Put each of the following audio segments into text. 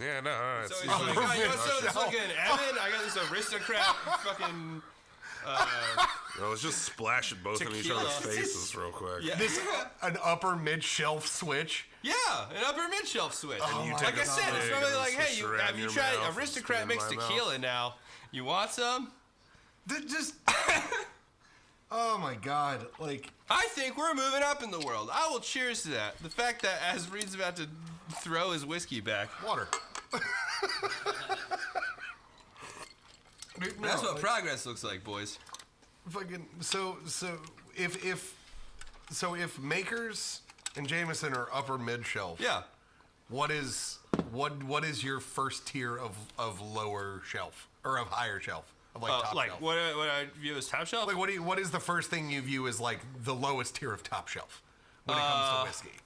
Yeah, no, all right. So he's like, oh, you want some of this fucking Evan? I got this aristocrat fucking... let's just splash it both in each other's faces real quick. Yeah. This an upper mid-shelf switch. Yeah, an upper mid-shelf switch. Oh, like I said, it's probably like, hey, have you tried aristocrat mixed tequila now? You want some? Oh my god! Like, I think we're moving up in the world. I will cheers to that. The fact that as Reid's about to throw his whiskey back, water. Dude, that's what progress looks like, boys. Fucking so if Makers and Jameson are upper mid shelf, yeah. What is your first tier of lower shelf or of higher shelf? Of like top like shelf. What I view as top shelf? Like what is the first thing you view as like the lowest tier of top shelf when it comes to whiskey?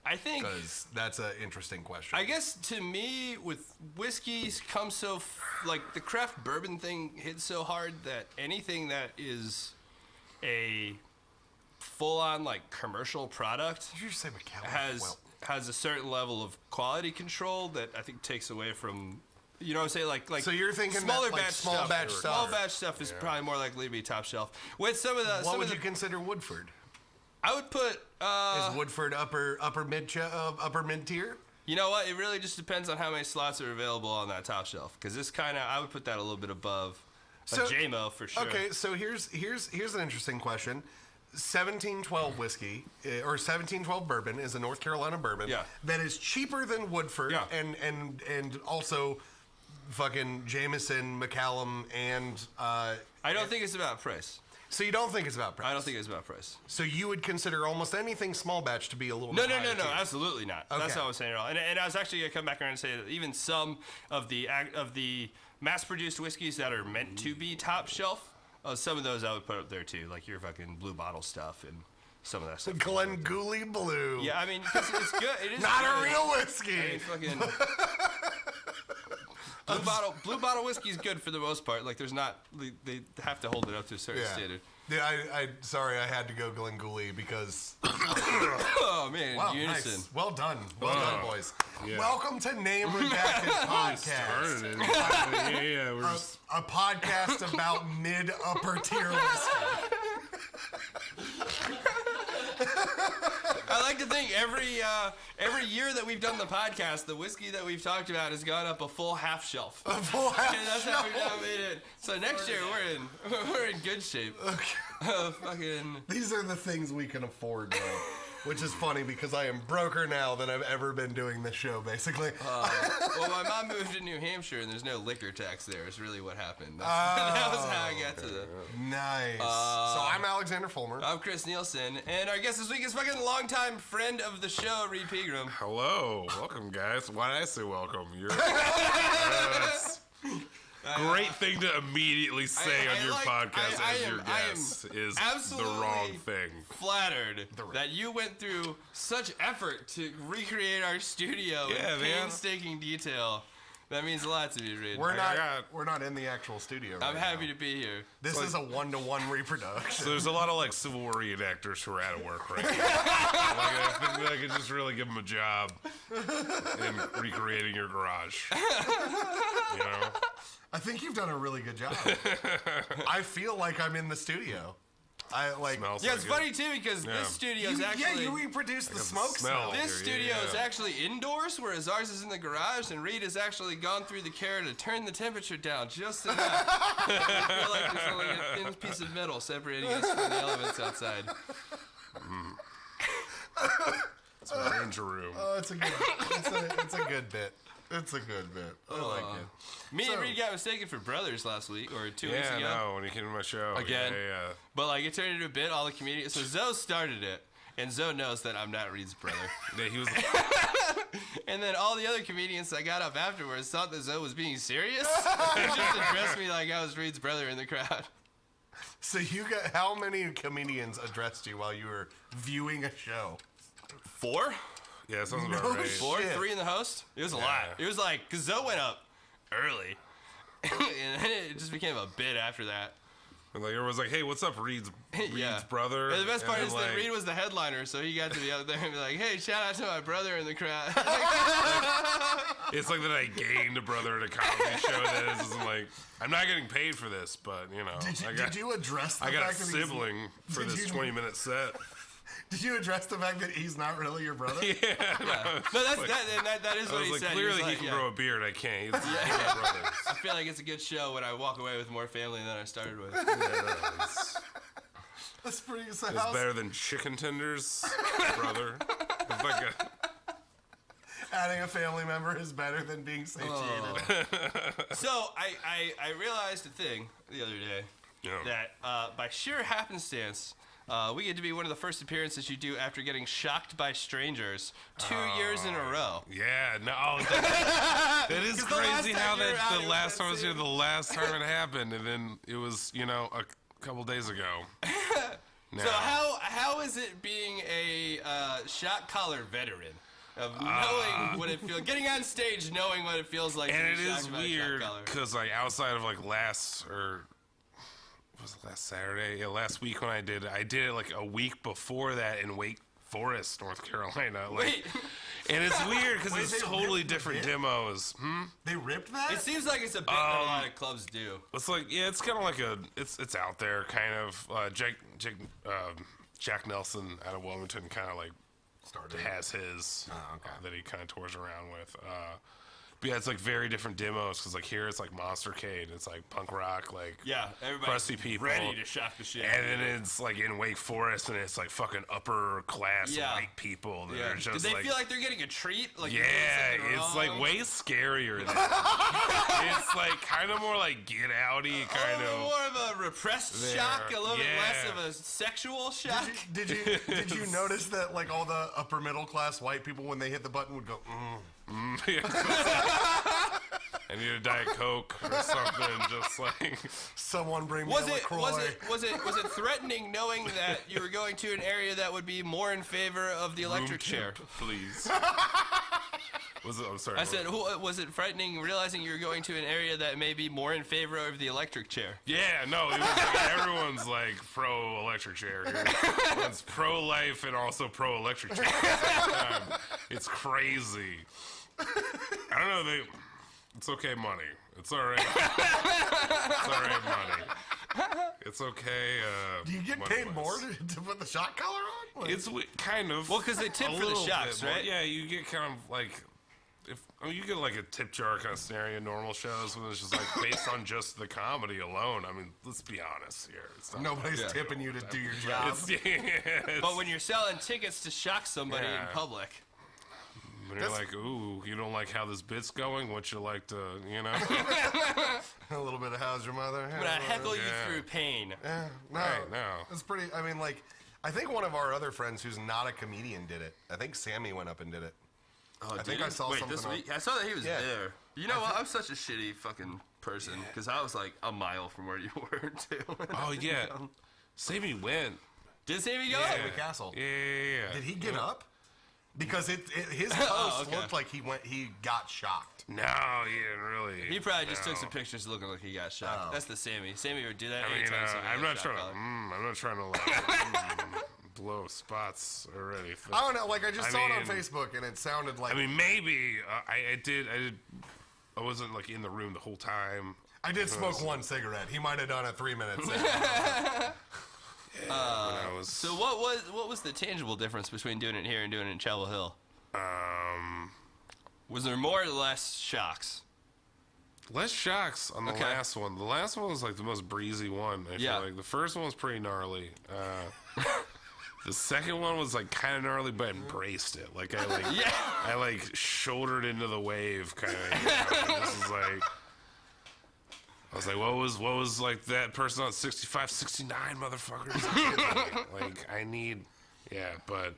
I think because that's an interesting question. I guess to me, with whiskeys comes like the craft bourbon thing hits so hard that anything that is a full-on like commercial product Did you just say Macallan? has a certain level of quality control that I think takes away from. You know what I'm saying? Like so you're thinking smaller that, like, batch small stuff. batch stuff. Small batch stuff is probably more likely to be top shelf. With some of the, what would you consider Woodford? I would put. Is Woodford upper mid tier? You know what? It really just depends on how many slots are available on that top shelf. Because this I would put that a little bit above a JMO for sure. Okay, so here's an interesting question. 1712 whiskey or 1712 bourbon is a North Carolina bourbon that is cheaper than Woodford and also fucking Jameson, Macallan, and I don't think it's about price. So you don't think it's about price? I don't think it's about price. So you would consider almost anything small batch to be a little no, bit higher no, absolutely not. Okay. That's what I was saying at all. And I was actually going to come back around and say that even some of the mass-produced whiskeys that are meant to be top shelf, some of those I would put up there too, like your fucking Blue Bottle stuff and some of that stuff. Glengooley Blue. Yeah, I mean, because it's good. It is not good. A real whiskey. I mean, fucking... Blue bottle whiskey is good for the most part. Like, there's not, they have to hold it up to a certain standard. Yeah, sorry, I had to go Glengooley because. Oh man, wow, unison. Nice. Well done, boys. Yeah. Welcome to Name Redacted Podcast. We're a podcast about mid upper tier whiskey. I like to think every year that we've done the podcast, the whiskey that we've talked about has gone up a full half shelf. A full half and that's shelf. How we've now made it. So next year we're in good shape. Okay. Fucking. These are the things we can afford, though. Which is funny because I am broker now than I've ever been doing this show, basically. Well, my mom moved to New Hampshire and there's no liquor tax there. Is really what happened. That was how I got to the. Nice. So I'm Alexander Fulmer. I'm Chris Nielsen, and our guest this week is fucking longtime friend of the show, Reid Pegram. Hello, welcome, guys. Why did I say welcome? You're. Great thing to immediately say on your podcast as your guest is the wrong thing. Flattered that you went through such effort to recreate our studio in painstaking detail. That means a lot to me, Reid. We're not in the actual studio right I'm happy to be here. This is a 1-to-1 reproduction. So there's a lot of like Civil War reenactors who are out of work right now. I think I could just really give them a job in recreating your garage. You know? I think you've done a really good job. I feel like I'm in the studio. It's funny too because this studio is actually. Yeah, you reproduced the smoke smell. This studio is actually indoors, whereas ours is in the garage, and Reid has actually gone through the care to turn the temperature down just enough. I feel like there's only a thin piece of metal separating us from the elements outside. It's my ranger room. Oh, it's a good bit. It's a good bit. I like it. Me and Reid got mistaken for brothers last week or 2 weeks ago. Yeah, no, when he came to my show. Again. Yeah. But like it turned into a bit, all the comedians. So Zoe started it, and Zoe knows that I'm not Reid's brother. Yeah, he was. And then all the other comedians that got up afterwards thought that Zoe was being serious. They just addressed me like I was Reid's brother in the crowd. So how many comedians addressed you while you were viewing a show? 4? Yeah, sounds about right. 4, 3 in the host. It was a lot. It was like because Zoe went up early, and then it just became a bit after that. And like everyone's like, "Hey, what's up, Reid's brother?" And the best part and is like, that Reid was the headliner, so he got to be out there and be like, "Hey, shout out to my brother in the crowd." It's like that I gained a brother at a comedy show. That is like, I'm not getting paid for this, but you know, Did you address the I got fact a that he's- sibling for this 20-minute set. Did you address the fact that he's not really your brother? Yeah. No, that is I what was he like, said. clearly was he like, can grow a beard. I can't. He's my brother. I feel like it's a good show when I walk away with more family than I started with. Yeah, That's pretty. it's better than chicken tenders, brother. It's like adding a family member is better than being satiated. So I realized a thing the other day that by sheer happenstance, we get to be one of the first appearances you do after getting shocked by strangers 2 years in a row. Yeah, no, that is crazy how the last time I was here, the last time it happened, and then it was, a couple days ago. So how is it being a shot collar veteran? Of knowing what it feels, getting on stage, knowing what it feels like. And to be it is shocked by a weird shot collar. because like outside of like last Saturday? Yeah, last week when I did it like a week before that in Wake Forest, North Carolina. Like, Wait, and it's weird because Wait, it's they totally ripped the different bit? demos. They ripped that? it seems like it's a bit that a lot of clubs do. It's like it's kind of like it's out there kind of. Jack Nelson out of Wilmington kind of like has his that he kind of tours around with. But yeah, it's like very different demos because like here it's like Monstercade, it's like punk rock, like Everybody's crusty people, ready to shock the shit. and then it's like in Wake Forest and it's like fucking upper class white people that are just Did they like, feel like they're getting a treat? Like it's like way scarier than it's like kind of more like Get Outy kind of. More of a repressed shock, a little bit less of a sexual shock. Did you notice that like all the upper middle class white people when they hit the button would go I need a Diet Coke or something, just like someone bring me Was a it threatening knowing that you were going to an area that would be more in favor of the electric chair? please. Was it? I'm sorry. I said, was it frightening realizing you were going to an area that may be more in favor of the electric chair? Yeah, no, it was like everyone's like pro electric chair here. It's pro life and also pro electric chair. It's crazy. I don't know. It's okay, money. It's all right. It's all right, money. It's okay. Do you get paid more to put the shot collar on? Like, It's kind of. Well, because they tip a for the little shots, bit more. right? Yeah, you get kind of like. You get like a tip jar kind of scenario in normal shows when it's just like based on just the comedy alone. I mean, let's be honest here. It's not nobody's tipping you to do your job. But when you're selling tickets to shock somebody in public. When you're like, ooh, you don't like how this bit's going? What you like to, A little bit of how's your mother? I'm going to heckle you through pain. Yeah, no, Right, no. It's pretty. I mean, like, I think one of our other friends who's not a comedian did it. I think Sammy went up and did it. Oh, I think I saw something. this week? I saw that he was Yeah. there. You know what? I'm such a shitty fucking person because I was like a mile from where you were too. Oh yeah, Sammy went. Did Sammy go? Sammy Castle. Yeah. Did he get up? Because his post looked like he got shocked. No, he didn't really. He probably just took some pictures looking like he got shot. That's the Sammy. Sammy would do that I mean, anytime. somebody I'm got not shot trying to. collar. I'm not trying to like blow spots or anything. I don't know. Like I just saw it on mean- Facebook and it sounded like I mean, maybe I did. I wasn't like in the room the whole time. I did smoke one cigarette. He might have done a 3 minute set. When I was. So what was the tangible difference between doing it here and doing it in Chapel Hill? Was there more or less shocks? Less shocks on the last one. The last one was like the most breezy one. I feel like the first one was pretty gnarly. The second one was like kind of gnarly, but I embraced it. Like I like shouldered into the wave, kind of. This is like. I was like, what was like that person on 65, 69, motherfuckers? like I need, but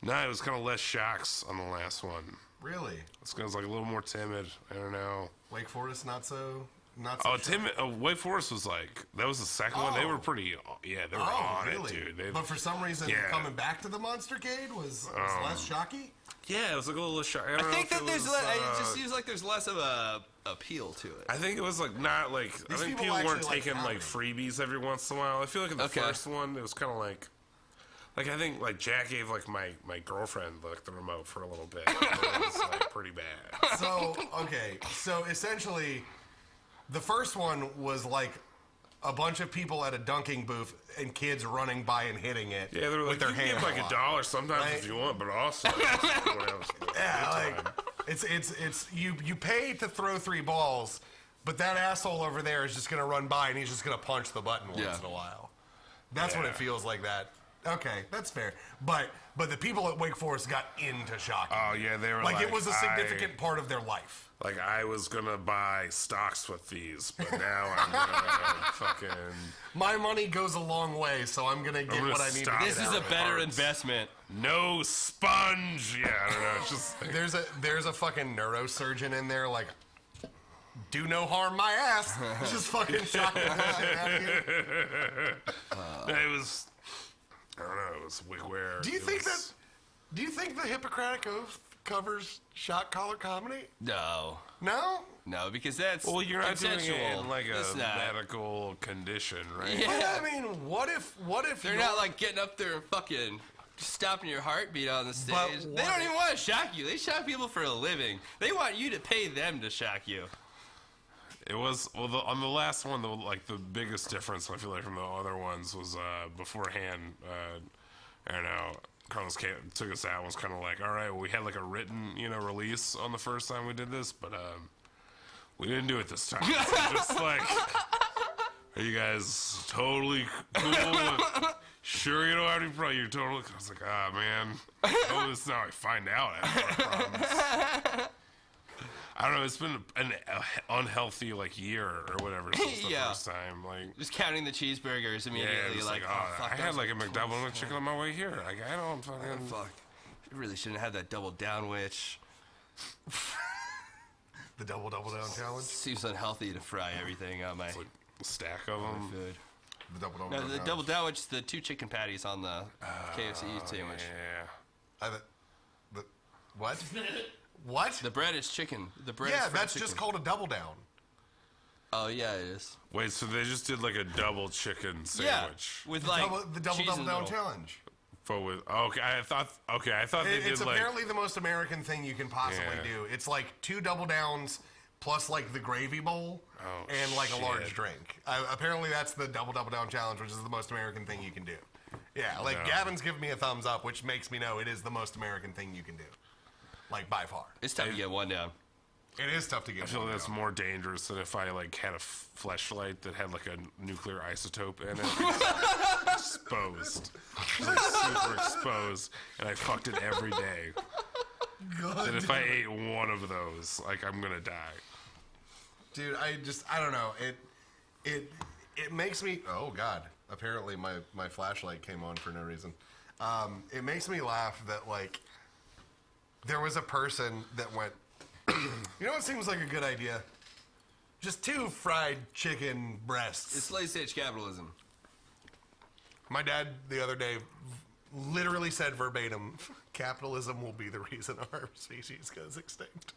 no, it was kind of less shocks on the last one. Really? It's like a little more timid. I don't know. Wake Forest not so not so sure. Wake Forest was like, that was the second one. They were pretty, they were on it, dude. But for some reason, coming back to the Monstercade was less shocky? Yeah, it was like a little shock. I think that it just seems like there's less of a appeal to it. I think it was like not like, I think people weren't taking like freebies every once in a while. I feel like in the first one, it was kind of like I think like Jack gave like my girlfriend like the remote for a little bit. It was like pretty bad. So essentially, the first one was like a bunch of people at a dunking booth and kids running by and hitting it. Yeah, they were like, with their you hands give like $1 sometimes if you want, but also it's you pay to throw 3 balls, but that asshole over there is just gonna run by and he's just gonna punch the button once in a while. That's what it feels like. That. Okay, that's fair. But the people at Wake Forest got into shocking. Oh yeah, they were like it was a significant part of their life. Like I was gonna buy stocks with these, but now I'm gonna fucking. My money goes a long way, so I'm gonna get what I need to get. This is a better investment. No sponge. Yeah, I don't know. It's just there's a fucking neurosurgeon in there, like. Do no harm, my ass. It's just fucking shocking the shit out of you. It was. I don't know. It was wigware. Do you think the Hippocratic Oath covers shot collar comedy? No. No? No, because that's you're not doing consensual. it in like a medical condition, right? Yeah. But, I mean, what if they're not like getting up there and fucking stopping your heartbeat on the stage? They don't even want to shock you. They shock people for a living. They want you to pay them to shock you. It was on the last one. The biggest difference I feel like from the other ones was beforehand. I don't know. Carlos took us out. Was kind of like, all right, well, we had like a written release on the first time we did this, but we didn't do it this time. So just like, are you guys totally cool? Sure, you don't have any problem. You're totally. I was like, man. Oh, this is now I find out I have problems. I don't know. It's been an unhealthy year or whatever since the first time. Like just counting the cheeseburgers immediately. Fuck, I had like a McDouble McChicken on my way here. Like I don't fucking. Fuck. I really shouldn't have had that double downwich. The double down challenge seems unhealthy to fry everything on my stack of them. Food. The double downwich is the 2 chicken patties on the KFC sandwich. Yeah. What? What? The bread is chicken. The bread is that's chicken. Just called a double down. Oh yeah, it is. Wait, so they just did like a double chicken sandwich? With the double down challenge. I thought they did it's apparently the most American thing you can possibly do. It's like 2 double downs plus like the gravy bowl and like a large drink. Apparently that's the double down challenge, which is the most American thing you can do. Yeah, Gavin's giving me a thumbs up, which makes me know it is the most American thing you can do. Like, by far. It's tough to get one down. It is tough to get one down. I feel that's more dangerous than if I, had a fleshlight that had, a nuclear isotope in it. Exposed. Super exposed. And I fucked it every day. God, and if I ate one of those, I'm gonna die. Dude, I don't know. It makes me... Oh, God. Apparently, my flashlight came on for no reason. It makes me laugh that, there was a person that went, you know what seems like a good idea? Just 2 fried chicken breasts. It's late stage capitalism. My dad the other day literally said verbatim, capitalism will be the reason our species goes extinct.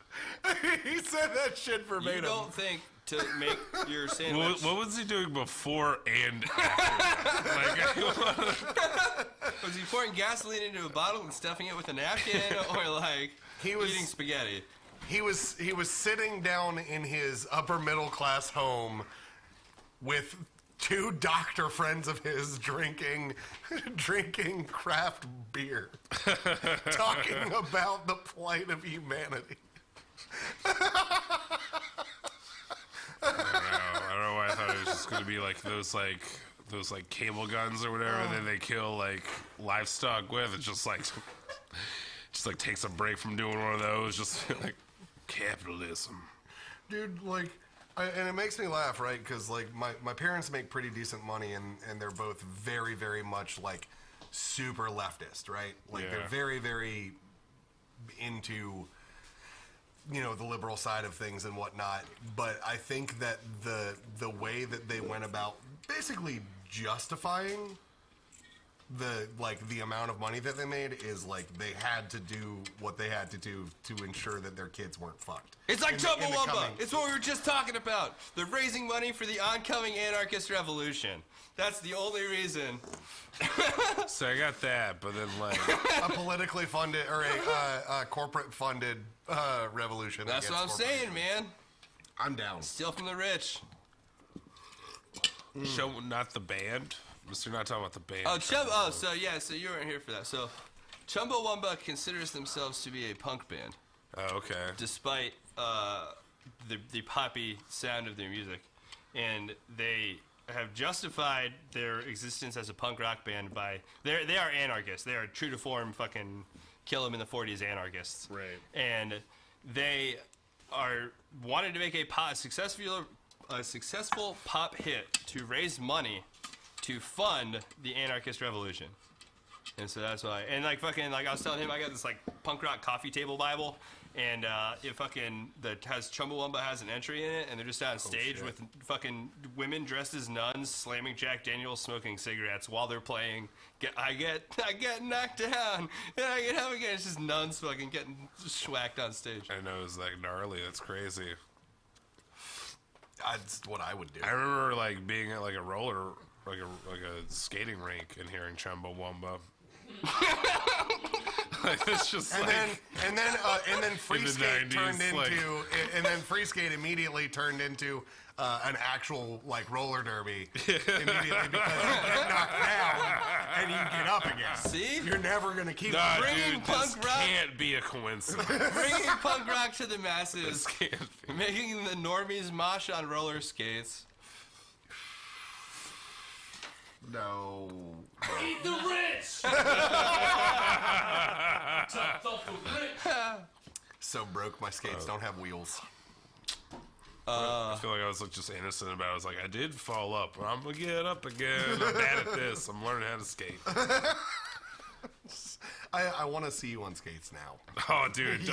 He said that shit verbatim. You don't think to make your sandwich... What was he doing before and after? Was he pouring gasoline into a bottle and stuffing it with a napkin, or he was eating spaghetti? He was sitting down in his upper middle class home with 2 doctor friends of his drinking craft beer, talking about the plight of humanity. I don't know why I thought it was just going to be those cable guns or whatever that they kill livestock with. It's just takes a break from doing one of those. Just capitalism, dude. And it makes me laugh, right? Because my parents make pretty decent money, and they're both very, very much super leftist, right? They're very, very into the liberal side of things and whatnot. But I think that the way that they went about basically justifying the amount of money that they made is like they had to do what they had to do to ensure that their kids weren't fucked. It's like Chumbawamba. It's what we were just talking about. They're raising money for the oncoming anarchist revolution. That's the only reason. So I got that, but then like a politically funded or a corporate funded revolution. That's what I'm saying, man. I'm down. Steal from the rich. Show not the band. You're not talking about the band. So you weren't here for that. So Chumbawamba considers themselves to be a punk band. Oh, okay. Despite the poppy sound of their music, and they have justified their existence as a punk rock band by they are anarchists. They are true to form, fucking kill them in the 40s anarchists. Right. And they are wanted to make a successful pop hit to raise money to fund the anarchist revolution. And so that's why. And like I was telling him, I got this like punk rock coffee table Bible, and it has Chumbawamba has an entry in it, and they're just on stage with fucking women dressed as nuns slamming Jack Daniels, smoking cigarettes while they're playing. I get knocked down, and I get up again. It's just nuns fucking getting schwacked on stage. I know, it's like gnarly. That's crazy. That's what I would do. I remember like being at like a roller. Like a skating rink and hearing Chumbawamba. Like it's just and then free skate 90s, turned into and then free skate immediately turned into an actual like roller derby immediately because you get knocked down and you get up again. See, you're never gonna keep bringing punk rock. Can't be a coincidence. Bringing punk rock to the masses, making the normies mosh on roller skates. No. Eat the rich! So broke, my skates don't have wheels. I feel like I was just innocent about it. I was like, I did fall up, but I'm going to get up again. I'm bad at this. I'm learning how to skate. I want to see you on skates now. Oh, dude,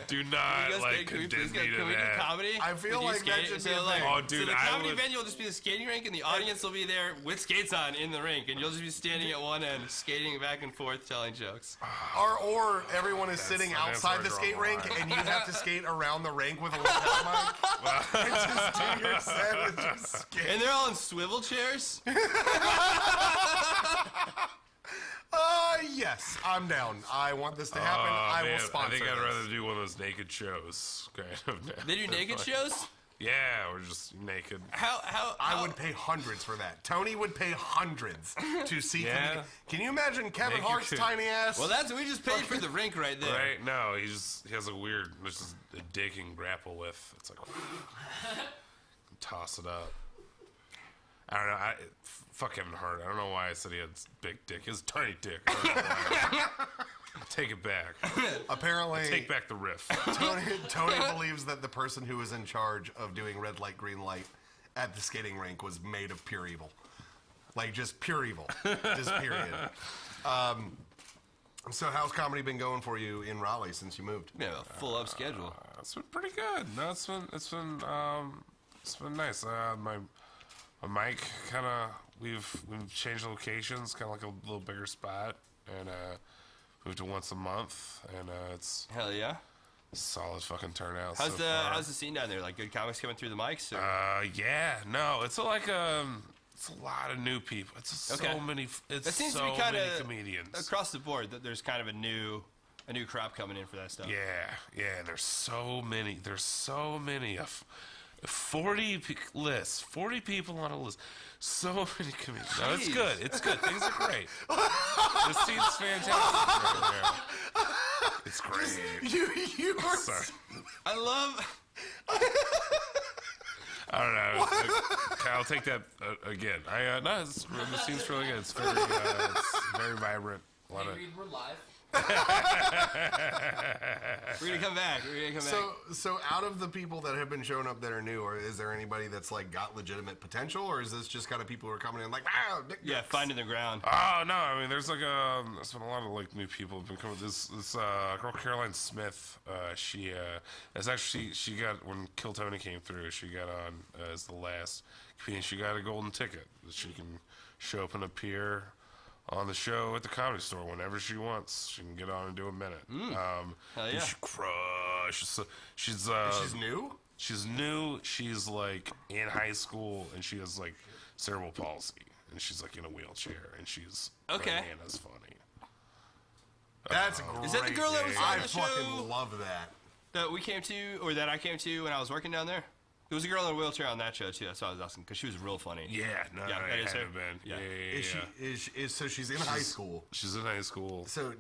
do not like condemn me to Can we do that. comedy? I feel like that should be a thing. Oh, dude, so the comedy venue will just be the skating rink, and the audience will be there with skates on in the rink, and you'll just be standing at one end, skating back and forth, telling jokes. Or everyone is sitting outside the skate rink, and you have to skate around the rink with a lapel mic. And just do your set and just skate. And they're all in swivel chairs. Yes, I'm down. I want this to happen. I will sponsor I think I'd this. rather do one of those naked shows. Kind of. They do naked shows? Yeah, we're just naked. How I would pay hundreds for that. Tony would pay hundreds to see. Yeah. Can you imagine Kevin Hart's tiny ass? Well, we just paid for the rink right there. Right? No, he has a weird, just a dick he can grapple with. It's like, toss it up. I don't know. Fuck Kevin Hart. I don't know why I said he had big dick. His tiny dick. Take it back. Apparently, take back the riff. Tony believes that the person who was in charge of doing red light, green light at the skating rink was made of pure evil. Like, just pure evil. Just period. So how's comedy been going for you in Raleigh since you moved? Yeah, a full up schedule. It's been pretty good. No, it's been nice. My mic kind of we've changed locations, kind of like a little bigger spot, and moved to once a month, and it's hell yeah, solid fucking turnout. How's the scene down there? Like good comics coming through the mics? Or? Yeah, no, it's like it's a lot of new people. It's just so many. It's that seems so to be kind many of comedians across the board. That there's kind of a new crop coming in for that stuff. Yeah, and there's so many. There's so many of 40 lists, 40 people on a list. So many comedians. No, it's good. It's good. Things are great. The scene's fantastic right now. It's great. You are sorry. I love. I don't know. I'll take that again. The scene's really good. It's very vibrant. A lot of. Reid, we're live. We're gonna come back. So out of the people that have been showing up that are new, or is there anybody that's like got legitimate potential, or is this just kind of people who are coming in like, finding the ground? Oh no, I mean there's like there's been a lot of like new people have been coming. This girl Caroline Smith, she got when Kill Tony came through, she got on as the last comedian. She got a golden ticket that she can show up and appear on the show at the Comedy Store whenever she wants. She can get on and do a minute. Hell yeah. She crushes. So she's new? She's new. She's like in high school and she has like cerebral palsy and she's like in a wheelchair and she's bananas funny. That's great. Is that the girl that was on the show? I fucking love that. That we came to, or that I came to when I was working down there? There was a girl in a wheelchair on that show too. That's why I was asking because she was real funny. Yeah, no, that I is her. haven't been. Yeah. So she's in high school. She's in high school. So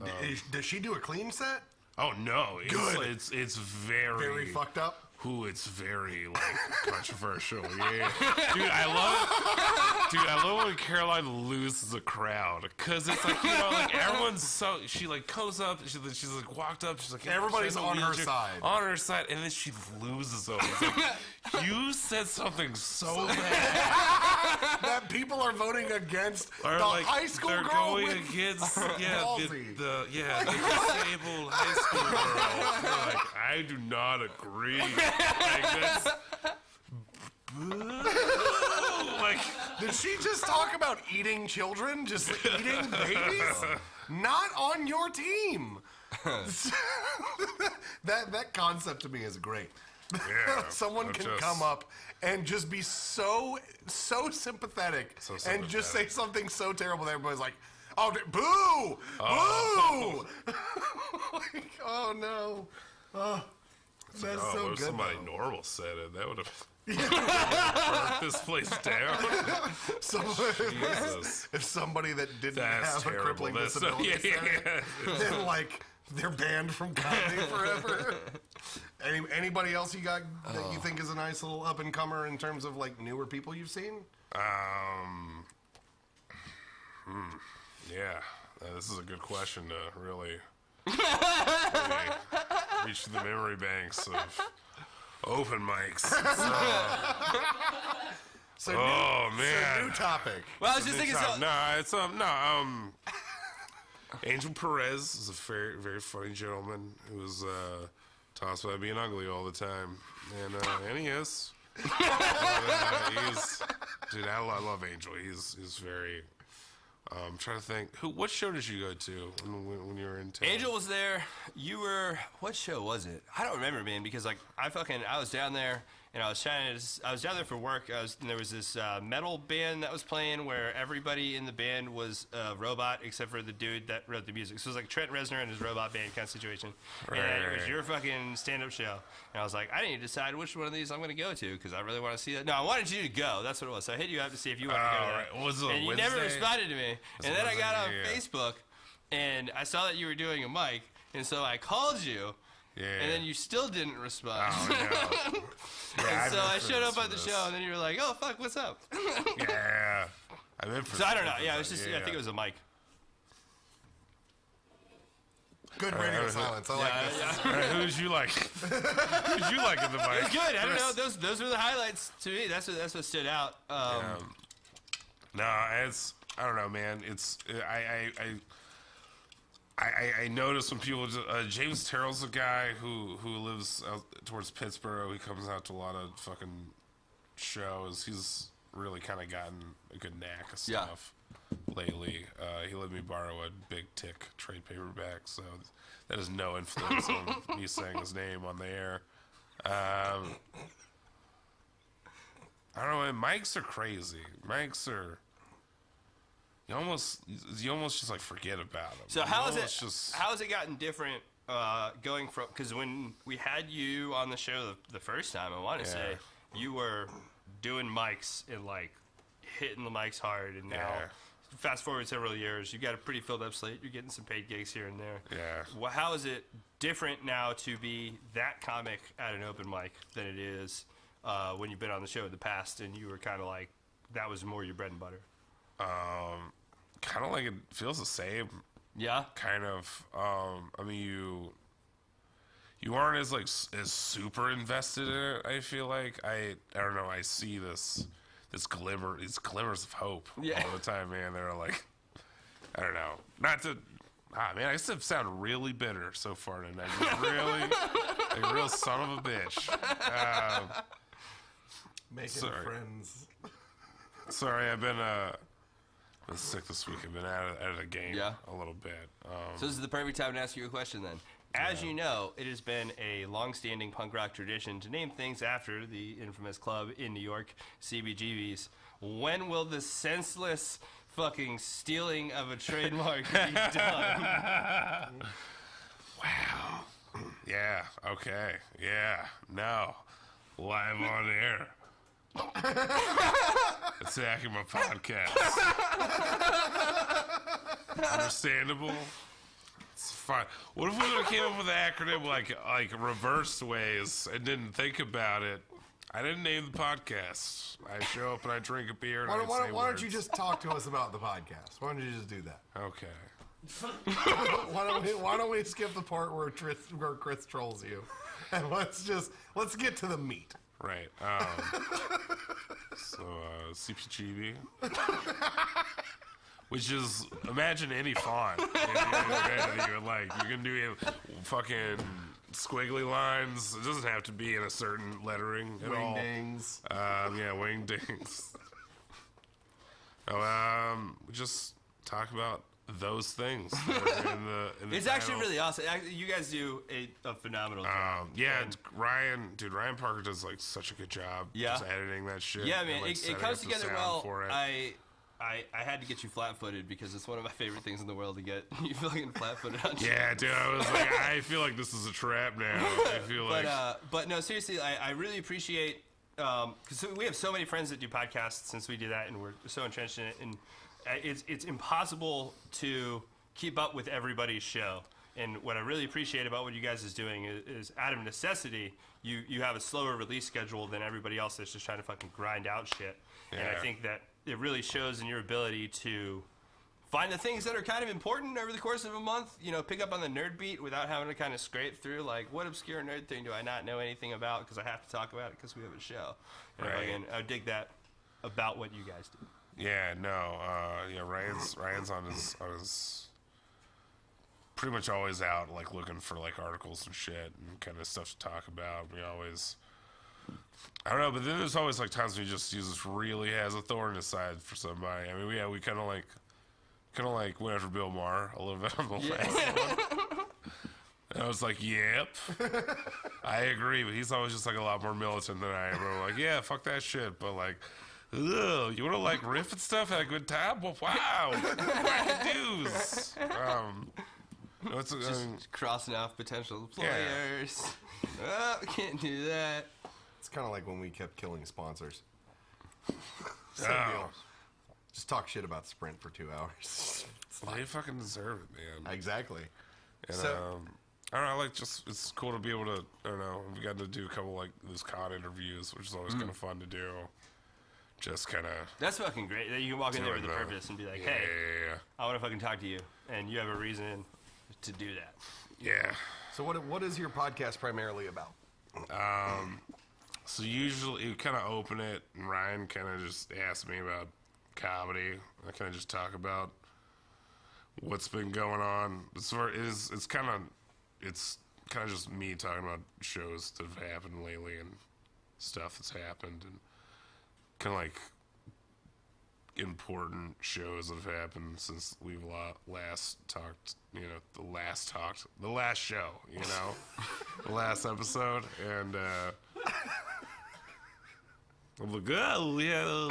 does she do a clean set? Oh no, Good. It's very fucked up. It's very like controversial. Yeah, dude, I love when Caroline loses a crowd because it's like like everyone's she like goes up, she's like walked up, she's like everybody's on her side, and then she loses them. It's like you said something so bad that people are voting against or the like, high school they're girl going with against the disabled high school girl. They're like, I do not agree. Like that's like, did she just talk about eating children, just eating babies? Not on your team. that concept to me is great. Yeah, Someone can come up and just be so sympathetic and just say something so terrible that everybody's like, oh, boo! Boo! Like, oh, no. Oh, that's so what if good. Somebody though. normal said it. That would have burnt this place down. If somebody that didn't have terrible. a crippling disability said it, then, like, they're banned from comedy forever. Anybody else you got that you think is a nice little up-and-comer in terms of, like, newer people you've seen? Yeah. This is a good question to really reach the memory banks of open mics. So man. new topic. Well, I was just thinking Angel Perez is a very, very funny gentleman who's talks about being ugly all the time, and he is. Dude, I love Angel. He's very. I'm trying to think. What show did you go to when you were in town? Angel was there. You were. What show was it? I don't remember, man. Because like I was down there and I was down there for work. And there was this metal band that was playing where everybody in the band was a robot except for the dude that wrote the music. So it was like Trent Reznor and his robot band kind of situation. Right. And it was your fucking stand-up show. And I was like, I need to decide which one of these I'm going to go to because I really want to see that. No, I wanted you to go. That's what it was. So I hit you up to see if you wanted to go to that. Right. Was it and you Wednesday? never responded to me. And then I got on Facebook and I saw that you were doing a mic. And so I called you. Yeah. And then you still didn't respond. Oh, no. And so I showed up at the show, and then you were like, "Oh fuck, what's up?" Yeah, I'm in for. So I don't know. Yeah, it was just. I think it was a mic. Good radio silence. I like this. All right, who'd you like? Who'd you like in the mic? It was good. I don't know. Those were the highlights to me. That's what stood out. No, I don't know, man. I notice when people James Terrell's a guy who lives out towards Pittsburgh. He comes out to a lot of fucking shows. He's really kind of gotten a good knack of stuff lately. He let me borrow a Big Tick trade paperback, so that has no influence on me saying his name on the air. I don't know, man. Mics are crazy. Mics are. You almost just like forget about them. So how has it gotten different going from, because when we had you on the show the first time, I want to say you were doing mics and like hitting the mics hard, and now fast forward several years, you got a pretty filled up slate. You're getting some paid gigs here and there. Yeah. Well, how is it different now to be that comic at an open mic than it is when you've been on the show in the past and you were kind of like that was more your bread and butter? Kind of like it feels the same. Yeah. Kind of. I mean, you aren't as like as super invested in it. I feel like I don't know. I see these glimmers of hope all the time, man. They're like, I don't know, not to. Man, I still sound really bitter so far tonight. Just really, like a real son of a bitch. Making friends. Sorry, I've been sick this week. I've been out of the game a little bit. So this is the perfect time to ask you a question then. As you know, it has been a long-standing punk rock tradition to name things after the infamous club in New York, CBGB's. When will the senseless fucking stealing of a trademark be done? Wow. Yeah. Okay. Yeah. No. Live on air. Attacking my podcast. Understandable. It's fine. What if we would have came up with an acronym like reverse ways and didn't think about it? I didn't name the podcast. I show up and I drink a beer. And why don't you just talk to us about the podcast? Why don't you just do that? Okay. why don't we skip the part where Chris trolls you, and let's get to the meat. Right. So CPGB, which is imagine any font. You're gonna do fucking squiggly lines. It doesn't have to be in a certain lettering at all. Wingdings. Wingdings. We just talk about those things. In the it's actually really awesome. You guys do a phenomenal job. Ryan Parker does like such a good job just editing that shit. Yeah, man, it comes together well. I had to get you flat-footed because it's one of my favorite things in the world to get you fucking flat-footed on shit. Yeah, dude, I was like, I feel like this is a trap now. I feel but no, seriously, I really appreciate because we have so many friends that do podcasts since we do that, and we're so entrenched in it, and it's impossible to keep up with everybody's show. And what I really appreciate about what you guys is doing is out of necessity, you have a slower release schedule than everybody else that's just trying to fucking grind out shit. Yeah. And I think that it really shows in your ability to find the things that are kind of important over the course of a month. You know, pick up on the nerd beat without having to kind of scrape through, like, what obscure nerd thing do I not know anything about because I have to talk about it because we have a show. And I dig that about what you guys do. Yeah, no, Ryan's on his pretty much always out, like, looking for, like, articles and shit and kind of stuff to talk about. We always, I don't know, but then there's always, like, times when he just really has a thorn in his side for somebody. I mean, we kind of like went after Bill Maher a little bit on the last one. And I was like, yep, I agree, but he's always just, like, a lot more militant than I am. We're like, yeah, fuck that shit, but, like, ugh, you want to, like, riff and stuff, have a good time? Well, wow, dudes. No, just crossing off potential employers. Oh, can't do that. It's kind of like when we kept killing sponsors. Same deal. Just talk shit about Sprint for 2 hours. They fucking deserve it, man. Exactly. And, I don't know, like, just, it's cool to be able to, I don't know, we got to do a couple, like, those COD interviews, which is always kind of fun to do. Just kind of... That's fucking great. That you can walk in there with a purpose and be like, hey, I want to fucking talk to you. And you have a reason to do that. Yeah. So what is your podcast primarily about? So usually you kind of open it, and Ryan kind of just asks me about comedy. I kind of just talk about what's been going on. It's kind of just me talking about shows that have happened lately and stuff that's happened, and kind of like important shows that have happened since we've last talked. You know, the last show. You know, the last episode, and I'm like, oh yeah,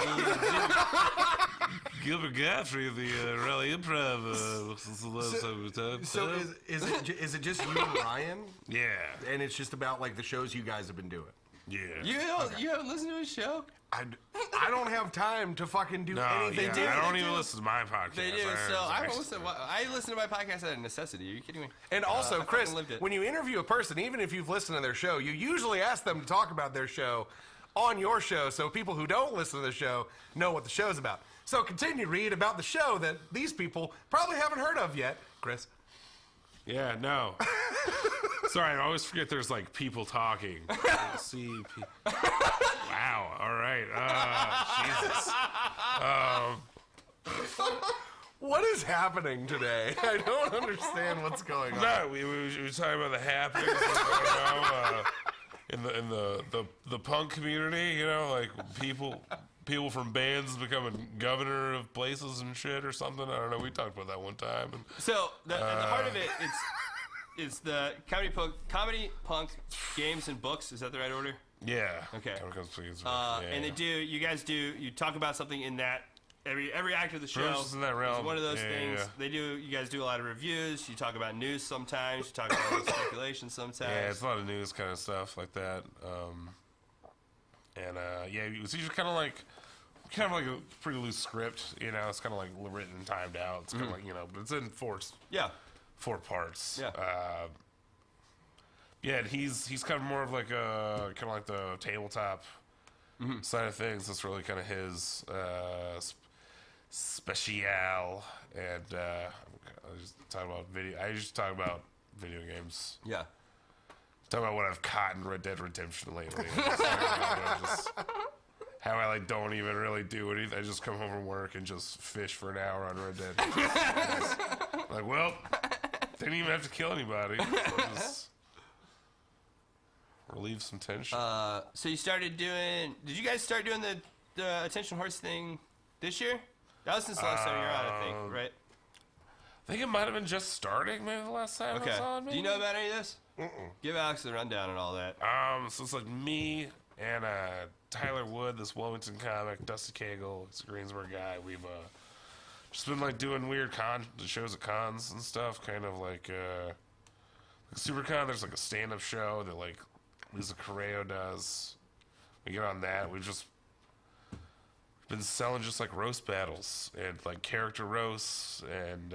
Gilbert Godfrey of the Raleigh Improv. So is it just you and Ryan? Yeah, and it's just about like the shows you guys have been doing. Yeah. You haven't listened to his show? I don't have time to fucking do anything. Yeah, I don't even listen to my podcast. They do. I listen to my podcast out of necessity. Are you kidding me? And also, Chris, when you interview a person, even if you've listened to their show, you usually ask them to talk about their show on your show, so people who don't listen to the show know what the show's about. So continue, Reid, about the show that these people probably haven't heard of yet. Chris? Yeah, no. Sorry, I always forget there's, like, people talking. Wow, all right. Jesus. What is happening today? I don't understand what's going on. No, we were talking about the happenings in the punk community, you know, like people from bands becoming governor of places and shit or something. I don't know. We talked about that one time. And, so the heart of it, it's the comedy, punk, games, and books. Is that the right order? Yeah. Okay. And you talk about something in that. Every act of the show is in that realm. Is one of those things. Yeah. You guys do a lot of reviews. You talk about news sometimes. You talk about speculation sometimes. Yeah, it's a lot of news kind of stuff like that. It's usually kind of like a pretty loose script. You know, it's kind of like written and timed out. It's kind of like, you know, but it's in four parts. Yeah. And he's kind of more of like the tabletop side of things. That's really kind of his special. And I just talk about video games. Yeah. Talk about what I've caught in Red Dead Redemption lately. How I like don't even really do anything. I just come home from work and just fish for an hour on Red Dead. Like, well, didn't even have to kill anybody. Just relieve some tension. So you started doing. Did you guys start doing the attention horse thing this year? That was since the last time you were on, I think, right? I think it might have been just starting maybe the last time I was on. Maybe? Do you know about any of this? Give Alex the rundown and all that. So it's like me and Tyler Wood, this Wilmington comic, Dusty Cagle, he's a Greensburg guy. We've just been like doing weird shows at cons and stuff, kind of like SuperCon. There's like a stand-up show that like Lisa Correo does. We get on that. We've just been selling just like roast battles and like character roasts and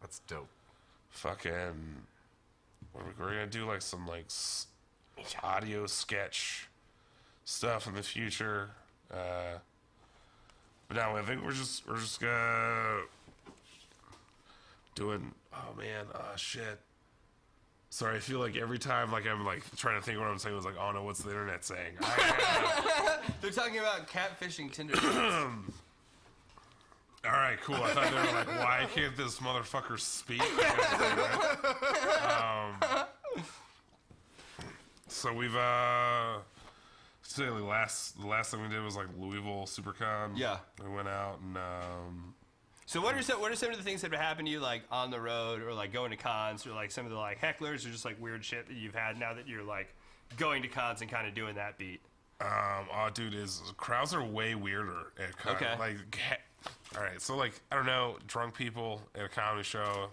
that's dope. Fucking, we're gonna do like some like audio sketch stuff in the future. But now I think we're just doing. Oh man, shit. Sorry, I feel like every time like I'm like trying to think what I'm saying was like, oh no, what's the internet saying? They're talking about catfishing Tinder. All right, cool. I thought they were like, why can't this motherfucker speak? So we've say the last thing we did was like Louisville SuperCon. Yeah, we went out and. So what are some of the things that have happened to you like on the road or like going to cons or like some of the like hecklers or just like weird shit that you've had now that you're like going to cons and kind of doing that beat? Dude, crowds are way weirder at cons. Okay. Like, all right, so like I don't know, drunk people at a comedy show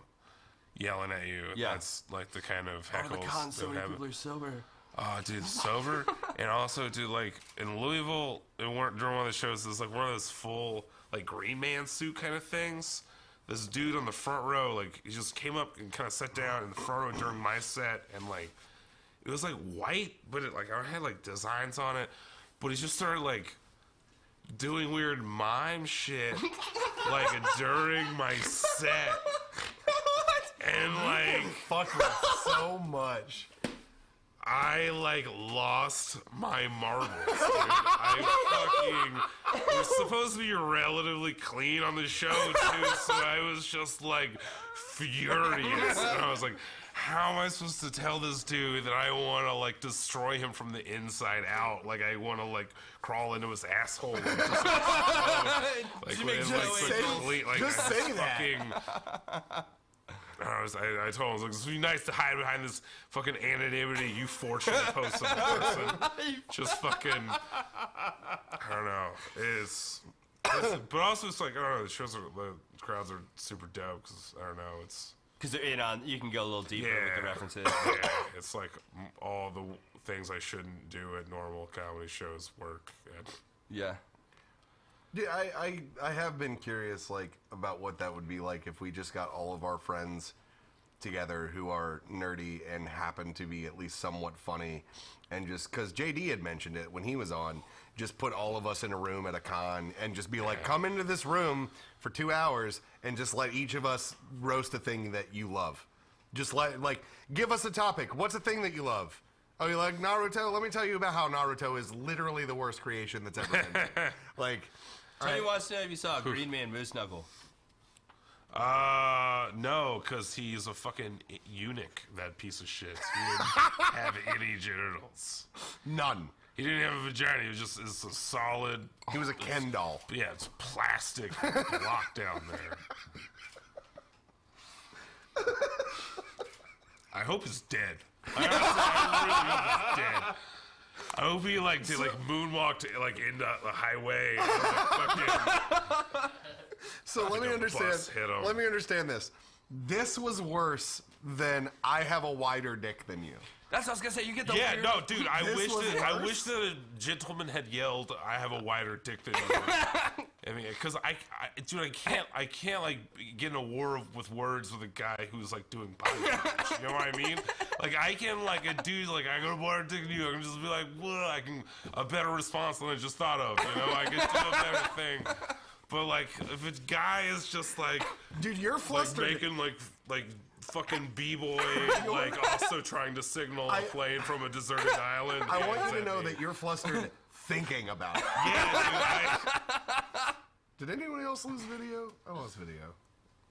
yelling at you. Yeah. That's like the kind of heckles. Oh, the cons, so many people are sober. Oh, dude, sober. And also, dude, like in Louisville, during one of the shows, there's like one of those full like Green Man suit kind of things. This dude on the front row, like he just came up and kind of sat down in the front row during my set, and like it was like white, but it like I had like designs on it, but he just started like doing weird mime shit like during my set, and like fuck it so much. I like lost my marbles, dude. We're supposed to be relatively clean on the show too, so I was just like furious. And I was like, how am I supposed to tell this dude that I want to like destroy him from the inside out? Like I want to like crawl into his asshole. And just, just say that. I told him, I was like, this would be nice to hide behind this fucking anonymity, you fortunate post of person. Just fucking, I don't know. But also it's like, I don't know, the crowds are super dope because, I don't know, it's... Because they're in on, you can go a little deeper with the references. Yeah, it's like all the things I shouldn't do at normal comedy shows work at. Yeah. Yeah, I have been curious, like, about what that would be like if we just got all of our friends together who are nerdy and happen to be at least somewhat funny. And just because JD had mentioned it when he was on, just put all of us in a room at a con and just be like, come into this room for 2 hours and just let each of us roast a thing that you love. Just give us a topic. What's a thing that you love? Oh, you like Naruto? Let me tell you about how Naruto is literally the worst creation that's ever been. Tell me wants to know if you saw Green Man Moose Knuckle. No, because he's a fucking eunuch, that piece of shit. He didn't have any genitals. None. He didn't have a vagina. He was just it's a solid... He was a Ken doll. Yeah, it's plastic block down there. I hope he's dead. I really hope he's dead. I hope he moonwalked into the highway. So let me understand. Let me understand this. This was worse than I have a wider dick than you. That's what I was gonna say. You get the weird... no, dude. I wish that a gentleman had yelled, "I have a wider dick than you." I mean, because I can't like get in a war with words with a guy who's like doing podcasts. You know what I mean? Like I can a dude I got a wider dick than you. I can just be like, "Well, a better response than I just thought of." You know, I can do a better thing. But if a guy is just dude, you're flustered, making fucking b-boy, also trying to signal a plane from a deserted island. I want you to know that you're flustered thinking about it. Yeah, dude. Did anyone else lose video? I lost video.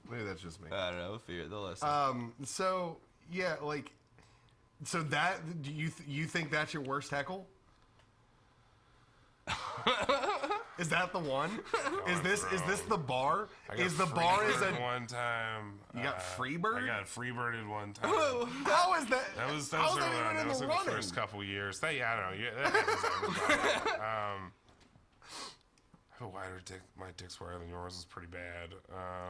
Maybe that's just me. I don't know. We'll figure it. They'll listen. So yeah, so that do you think that's your worst heckle? Is that the one? Is this the bar? Is the bar one time? You got Freebird? I got Freebirded one time. How is that? That was early on. That was in the first couple years. I don't know. That happens everybody. I have a wider dick. My dick's wider than yours is pretty bad.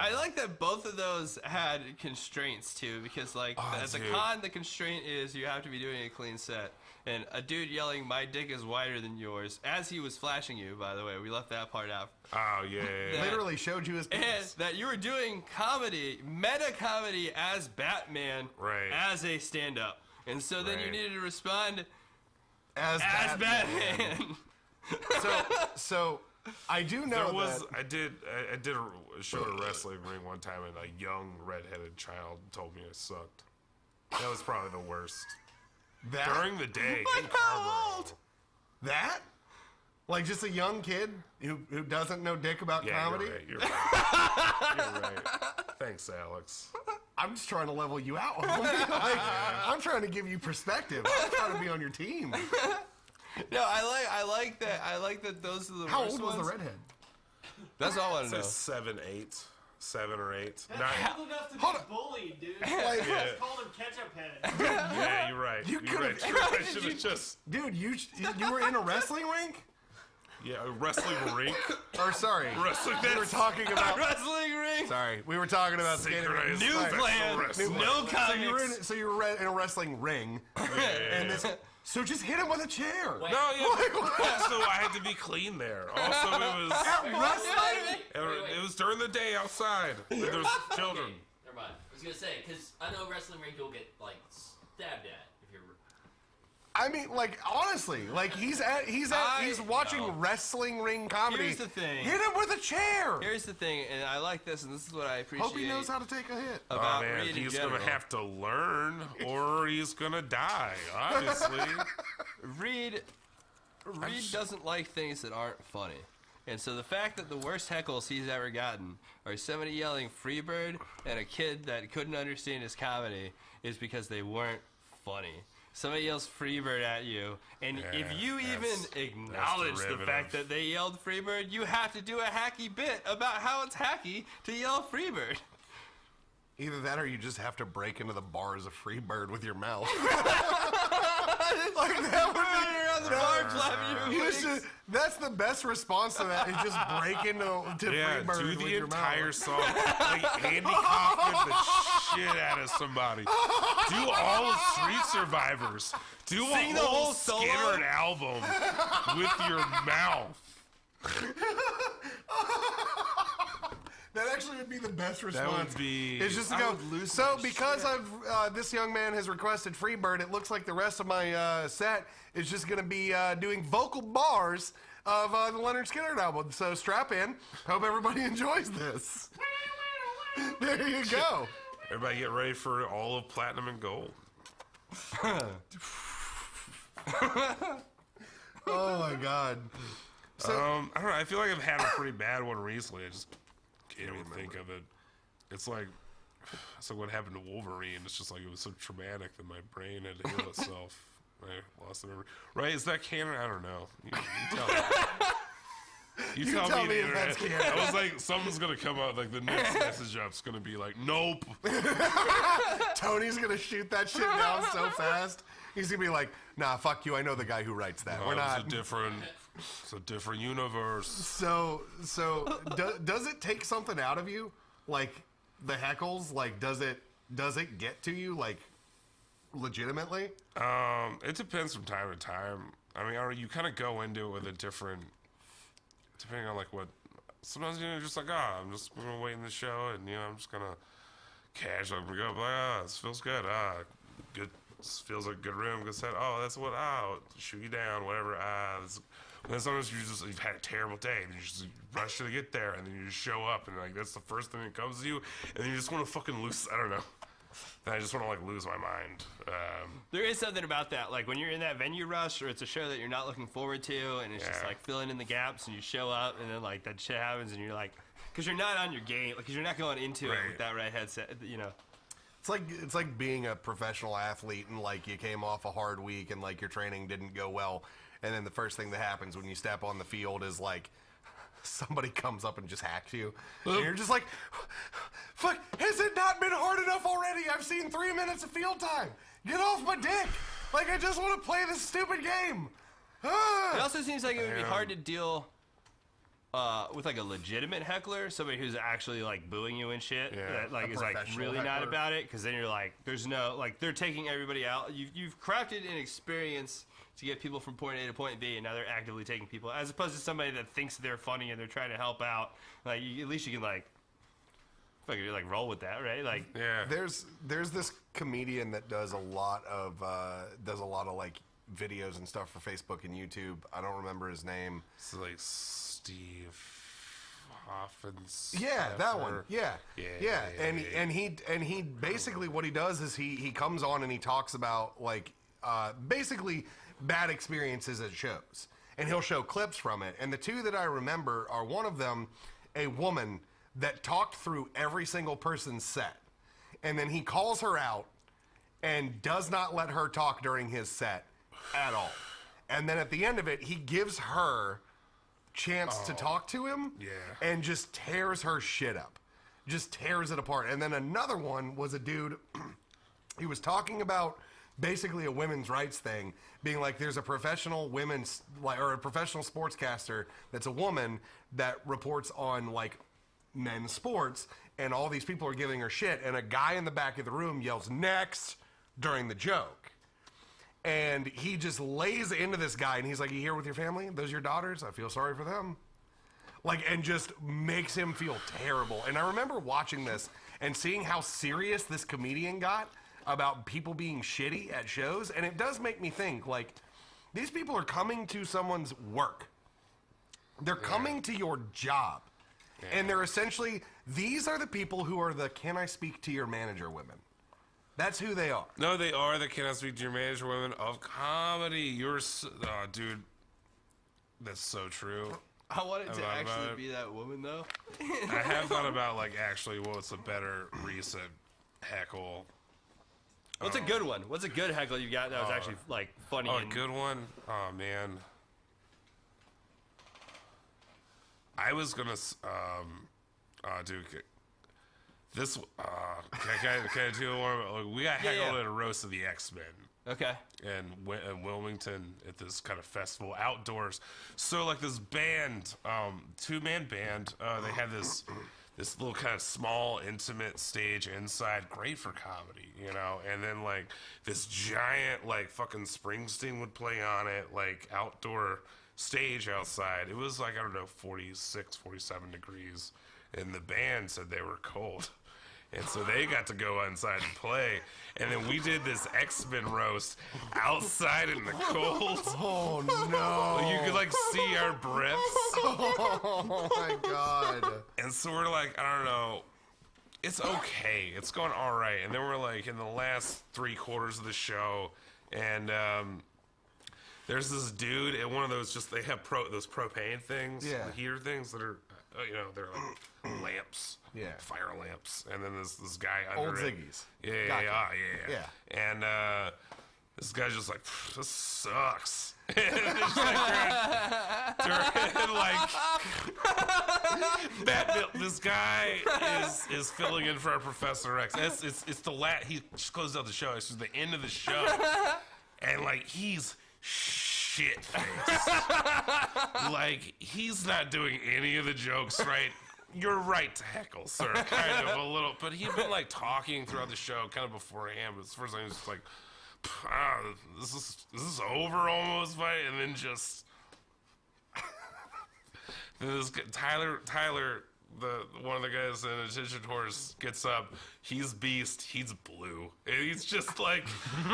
I like that both of those had constraints too, because at the con, the constraint is you have to be doing a clean set. And a dude yelling, "My dick is wider than yours," as he was flashing you, by the way. We left that part out. Oh, yeah. Literally showed you his penis. And that you were doing comedy, meta comedy as Batman, as a stand-up. And so then you needed to respond as Batman. So I do know I did a show at a wrestling ring one time, and a young redheaded child told me I sucked. That was probably the worst. During the day. How old? That? Just a young kid who doesn't know dick about comedy? You're right. You're right. Thanks, Alex. I'm just trying to level you out. I'm trying to give you perspective. I'm trying to be on your team. No, I like that. I like that those are the How worst old was ones. the redhead? That's all I want to know. 7, 8. 7 or 8. That's old enough to be bullied, dude. Just called him Ketchup Head. Yeah, you're right. You're right. I should have just... Dude, you were in a wrestling rink? Yeah, a wrestling rink. Or sorry, we were talking about wrestling ring. Sorry, we were talking about synchronized new plan. No comics. So you were in a wrestling ring, and so just hit him with a chair. No, yeah. Also, I had to be clean there. Also, it was at wrestling. It was during the day outside. There was children. Okay, never mind. I was gonna say because I know a wrestling ring you'll get stabbed at if you're. I mean, honestly, he's watching wrestling ring comedy. Here's the thing. Hit him with a chair. Here's the thing, and I like this, and this is what I appreciate. Hope he knows how to take a hit. About man, he's gonna have to learn, or he's gonna die. Obviously, Reid doesn't like things that aren't funny, and so the fact that the worst heckles he's ever gotten are somebody yelling "Freebird" and a kid that couldn't understand his comedy is because they weren't funny. Somebody yells Freebird at you, and if you even acknowledge the fact that they yelled Freebird, you have to do a hacky bit about how it's hacky to yell Freebird. Either that or you just have to break into the bars of Freebird with your mouth. That would be on the bar flapping your wings. That's the best response to that is just break into Freebird do with the your entire mouth. song. Andy Kaufman the shit out of somebody. Do all of Street Survivors. Sing the whole Skinner album with your mouth. That actually would be the best response. That would be. It's just to go. So because this young man has requested Freebird, it looks like the rest of my set is just going to be doing vocal bars of the Leonard Skinner album. So strap in. Hope everybody enjoys this. There you go. Everybody get ready for all of platinum and gold. Oh my God. So, I don't know. I feel like I've had a pretty bad one recently. I just can't even think of it. It's like what happened to Wolverine. It's just like it was so traumatic that my brain had to heal itself. I lost the memory. Right? Is that canon? I don't know. You tell me. You tell me if that's canon. I was like, something's gonna come out. Like the next message up's gonna be like, nope. Tony's gonna shoot that shit down so fast. He's gonna be like, nah, fuck you. I know the guy who writes that. We're not. It's a different universe. So does it take something out of you, like the heckles? Like, does it get to you, like, legitimately? It depends from time to time. I mean, you kind of go into it with a different, depending on like what. Sometimes you're just like, I'm just gonna wait in the show, and I'm just gonna casually go, this feels good. Good. This feels like a good room, good set. That's what. Shoot you down, whatever. And then sometimes you've had a terrible day, and you just rush to get there, and then you just show up, and like that's the first thing that comes to you, and then you just want to fucking lose. I don't know. Then I just want to like lose my mind. There is something about that, like when you're in that venue rush, or it's a show that you're not looking forward to, and it's just like filling in the gaps, and you show up, and then like that shit happens, and you're like, because you're not on your game, because you're not going into it with that right headset, It's like being a professional athlete, and like you came off a hard week, and like your training didn't go well. And then the first thing that happens when you step on the field is like somebody comes up and just hacks you. And you're just like, fuck, has it not been hard enough already? I've seen 3 minutes of field time. Get off my dick. Like, I just want to play this stupid game. It also seems like it would be hard to deal with like a legitimate heckler, somebody who's actually like booing you and shit, that like is like really not about it, because then you're like, there's no, like, they're taking everybody out. You've crafted an experience to get people from point A to point B, and now they're actively taking people, as opposed to somebody that thinks they're funny and they're trying to help out. Like, at least you can like fucking like roll with that, right? Like, there's this comedian that does a lot of like videos and stuff for Facebook and YouTube. I don't remember his name. It's like Steve Hoffman's. Yeah, that one. Yeah. And he basically, what he does is he comes on and he talks about like basically bad experiences at shows, and he'll show clips from it. And the two that I remember are, one of them, a woman that talked through every single person's set, and then he calls her out and does not let her talk during his set at all. And then at the end of it, he gives her chance to talk to him, and just tears her shit up, just tears it apart. And then another one was a dude, he was talking about basically a women's rights thing, being like, there's a professional women's, like, or a professional sportscaster that's a woman that reports on like men's sports, and all these people are giving her shit, and a guy in the back of the room yells "next" during the joke. And he just lays into this guy, and he's like, "You here with your family? Those your daughters? I feel sorry for them." Like, and just makes him feel terrible. And I remember watching this and seeing how serious this comedian got about people being shitty at shows. And it does make me think, like, these people are coming to someone's work. They're coming to your job. And they're essentially, these are the people who are the "can I speak to your manager" women. That's who they are. No, they are the "can I speak to your manager" women of comedy. You're, dude, that's so true. I wanted to actually be that woman, though. I have thought about, like, actually, what's a better recent heckle? What's a good one? What's a good heckle you got that was actually, like, funny? A good one? Oh, man. I was gonna, dude, this, can I do one? We got heckled at a roast of the X-Men. Okay. In Wilmington at this kind of festival outdoors. So like this band, two-man band, they had this little kind of small, intimate stage inside, great for comedy, you know. And then like this giant, like fucking Springsteen would play on it, like outdoor stage outside. It was like, I don't know, 46, 47 degrees and the band said they were cold. And so they got to go inside and play. And then we did this X-Men roast outside in the cold. Oh, no. You could, like, see our breaths. Oh, my God. And so we're like, I don't know. It's okay. It's going all right. And then we're, like, in the last 3/4 of the show. And there's this dude at one of those, just, they have those propane things. Yeah. The heater things that are, they're like lamps. Yeah. Fire lamps. And then this guy under Old it. Ziggy's. Yeah, Gotcha. yeah. And this guy's just like, this sucks. And it's just like, this guy is filling in for our Professor X. It's the he just closes out the show. It's just the end of the show. And like, he's shit faced. Like, he's not doing any of the jokes right. You're right to heckle, sir. Kind of a little, but he'd been like talking throughout the show, kind of beforehand. But the first time he was just like, "This is over almost," right? And then just this Tyler, the one of the guys in Attention Horse gets up. He's beast. He's blue, and he's just like,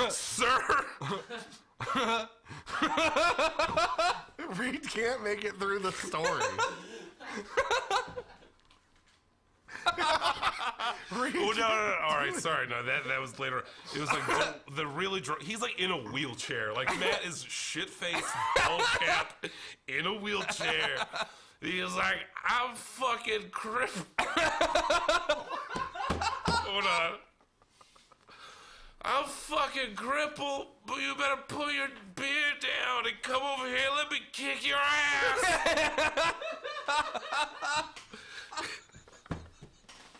"Sir." Reid can't make it through the story. Oh, no. All right, sorry. No, that was later. It was like the really drunk. He's like in a wheelchair. Like, Matt is shit-faced, bald cap, in a wheelchair. He's like, I'm fucking crippled. Hold on. I'm fucking crippled, but you better put your beard down and come over here and let me kick your ass.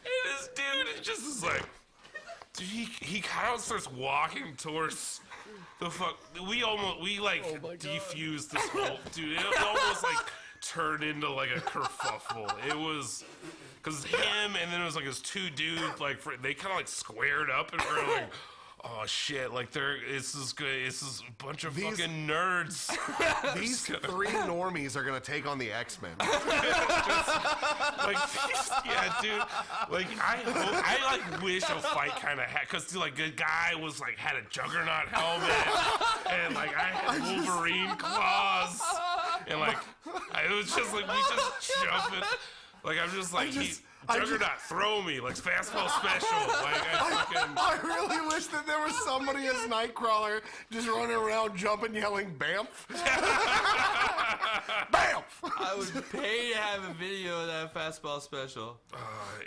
And this dude is like, dude, he kind of starts walking towards the fuck. We defused this whole, dude. It almost like turned into like a kerfuffle. It was, cause him and then it was like his two dudes, like they kind of like squared up and were like, oh shit, like it's this bunch of fucking nerds. These three normies are gonna take on the X-Men. Like, yeah, dude. Like, I like wish a fight kind of had, cause like the guy was like had a Juggernaut helmet, and like I had Wolverine claws, and like it was just like we just jumping. Like I'm just like Juggernaut, throw me, like fastball special. Like I really wish that there was somebody as Nightcrawler just running around jumping, yelling "Bamf!" Bamf! I would pay to have a video of that fastball special.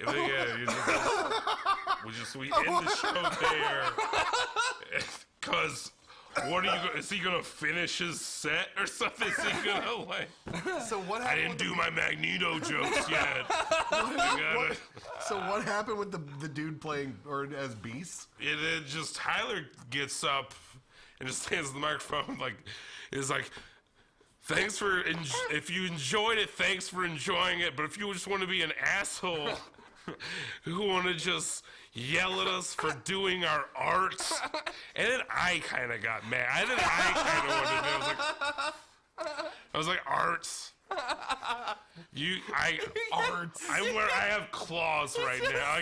Yeah, we end the show there, cause. What are you? Is he gonna finish his set or something? Is he gonna like? So what happened? I didn't do my Magneto jokes yet. So what happened with the dude playing or as Beast? And then just Tyler gets up and just stands on the microphone is like, thanks for if you enjoyed it, thanks for enjoying it. But if you just want to be an asshole who want to just yell at us for doing our art, and then I kind of got mad. I kind of wanted to do. I was like, arts. Arts. I have claws right now.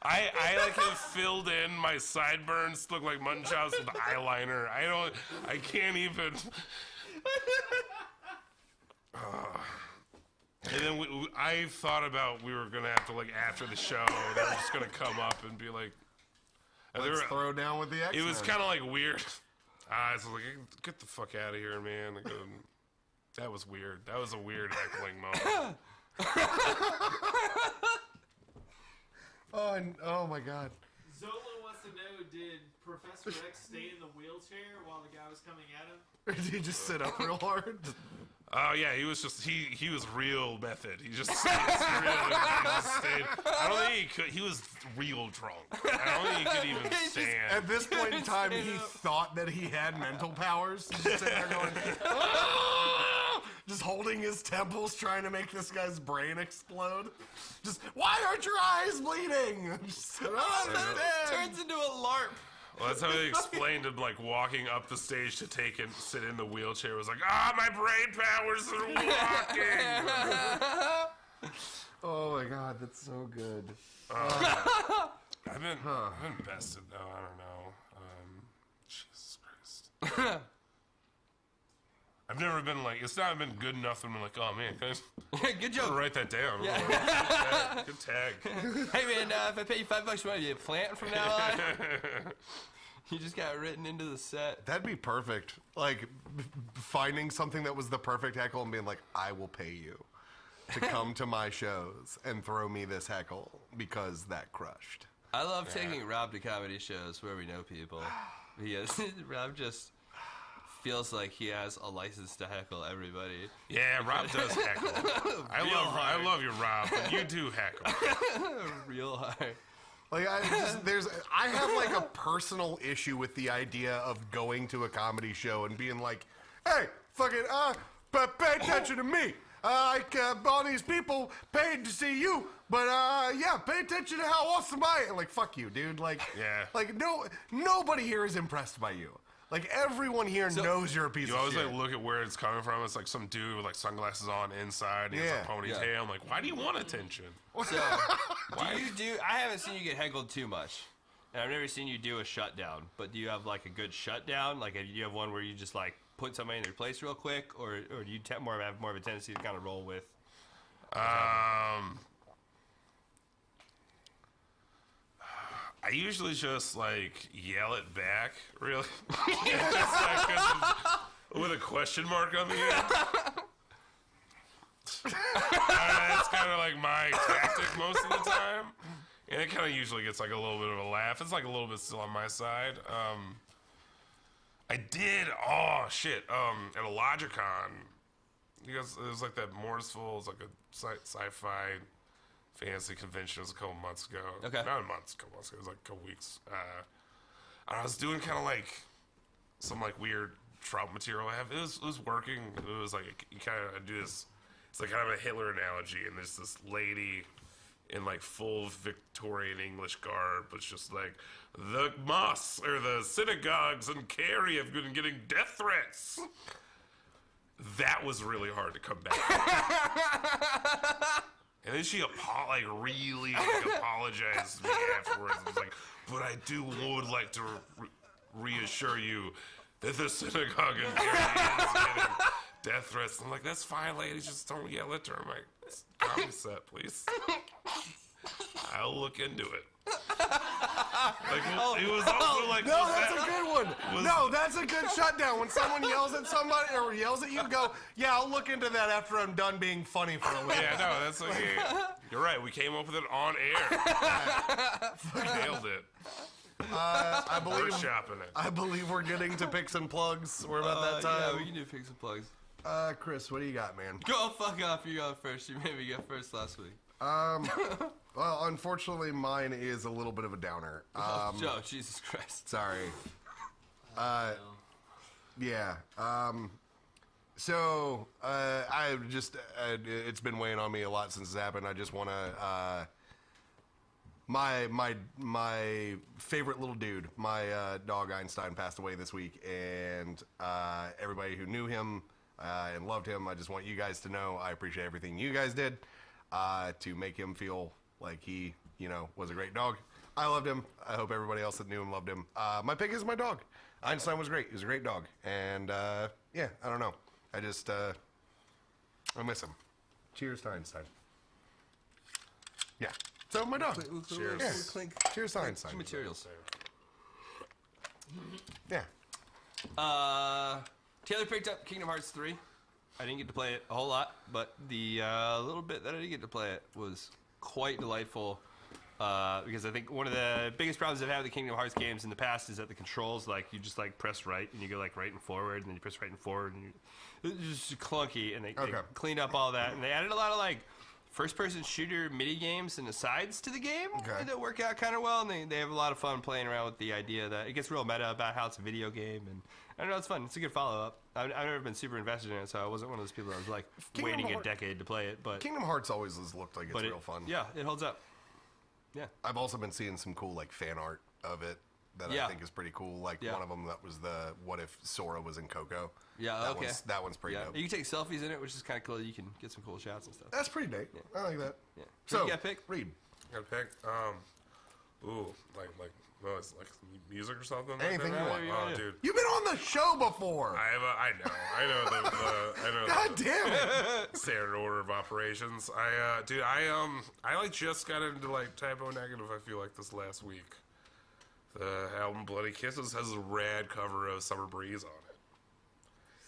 I like have filled in my sideburns to look like mutton chops with eyeliner. I can't even. And then I thought about we were gonna have to like after the show, they were just gonna come up and be like, let's throw down with the X-Men. It was kind of like weird. I was like, get the fuck out of here, man. That was weird. That was a weird heckling moment. Oh my God. Zola wants to know, did Professor X stay in the wheelchair while the guy was coming at him? Or did he just sit up real hard? Oh yeah, he was just he was real method. He just stayed. I don't think he could. He was real drunk. I don't think he could even stand. At this point in time, he thought that he had mental powers. Just sitting there going, just holding his temples, trying to make this guy's brain explode. Just, why aren't your eyes bleeding? Just, Turns into a LARP. Well, that's how they explained him, like, walking up the stage to take and sit in the wheelchair. It was like, my brain powers are walking. Oh my god, that's so good. I've been bested though. I don't know. Jesus Christ. I've never been like, it's not been good enough to be like, oh man, can I good joke. write that down? Yeah. Good tag. Hey man, if I pay you $5, you want to be a plant from now on? You just got written into the set. That'd be perfect. Like, finding something that was the perfect heckle and being like, I will pay you to come to my shows and throw me this heckle because that crushed. I love taking Rob to comedy shows where we know people. Because Rob just feels like he has a license to heckle everybody. Yeah, Rob does heckle. I love you, Rob, but you do heckle. Real hard. Like I have like a personal issue with the idea of going to a comedy show and being like, hey, fucking but pay attention to me. All these people paid to see you, but yeah, pay attention to how awesome I am. Like, fuck you, dude. Like, yeah. Like nobody here is impressed by you. Like, everyone here knows you're a piece of shit. You always, like, look at where it's coming from. It's, like, some dude with, like, sunglasses on inside. And he has a ponytail. Yeah. I'm like, why do you want attention? So, I haven't seen you get heckled too much. And I've never seen you do a shutdown. But do you have, like, a good shutdown? Like, do you have one where you just, like, put somebody in their place real quick? Or do you have more of a tendency to kind of roll with? I usually just, like, yell it back, really. Just, like, with a question mark on the end. That's kind of like my tactic most of the time. And it kind of usually gets, like, a little bit of a laugh. It's, like, a little bit still on my side. I did, at a Logicon, because it was, like, that Morrisville, it was, like, a sci-fi fantasy convention. It was a couple months ago. Okay. Not a month, a couple months ago. It was like a couple weeks. I was doing kind of like some like weird trout material I have. It was working. It was like, you kind of do this, it's like kind of a Hitler analogy. And there's this lady in like full Victorian English garb. It's just like, the mosques or the synagogues in Cary have been getting death threats. That was really hard to come back. And then she really apologized to me afterwards. It was like, but I would like to reassure you that the synagogue in Cary is getting death threats. I'm like, that's fine, lady. Just don't yell at her. I'm like, comedy set, please. I'll look into it. It was also like, no, that's a good one. No, that's a good shutdown. When someone yells at somebody or yells at you, go, yeah, I'll look into that after I'm done being funny for a little. Yeah, no, that's like, you're right. We came up with it on air. Nailed it. I believe we're getting to picks and plugs. We're about that time. Yeah, we can do picks and plugs. Chris, what do you got, man? Go fuck off. You go first. You made me go first last week. Well, unfortunately, mine is a little bit of a downer. Oh, Jesus Christ. Sorry. Yeah. So, I just, it's been weighing on me a lot since it's happened. I just want to, my favorite little dude, my dog Einstein, passed away this week, and everybody who knew him and loved him, I just want you guys to know I appreciate everything you guys did to make him feel like he, was a great dog. I loved him. I hope everybody else that knew him loved him. My pick is my dog. Einstein was great. He was a great dog. And, yeah, I don't know. I just, I miss him. Cheers to Einstein. Yeah. So, my dog. Cheers. Yeah. Clink. Cheers to Einstein. Some materials. Yeah. Taylor picked up Kingdom Hearts 3. I didn't get to play it a whole lot, but the little bit that I did get to play it was quite delightful. Because I think one of the biggest problems I've had with the Kingdom Hearts games in the past is that the controls, like, you just, like, press right, and you go, like, right and forward, and then you press right and forward, and it's just clunky, and they cleaned up all that, and they added a lot of, like, first-person shooter mini-games and asides to the game that work out kind of well, and they have a lot of fun playing around with the idea that it gets real meta about how it's a video game, and I don't know, it's fun. It's a good follow-up. I've never been super invested in it, so I wasn't one of those people that was, like, waiting a decade to play it, but Kingdom Hearts always has looked like it's real fun. Yeah, it holds up. Yeah. I've also been seeing some cool, like, fan art of it that I think is pretty cool. Like one of them that was the what if Sora was in Coco. Yeah, that one's pretty dope. You can take selfies in it, which is kind of cool. You can get some cool shots and stuff. That's pretty neat. I like that. Yeah. So you got pick? Reid. Got a pick. Well, it's like music or something. Anything like you that? want. Oh, dude. You've been on the show before. I know. God damn it. Standard order of operations. I like just got into like Typo Negative. I feel like this last week. The album Bloody Kisses has a rad cover of Summer Breeze on it.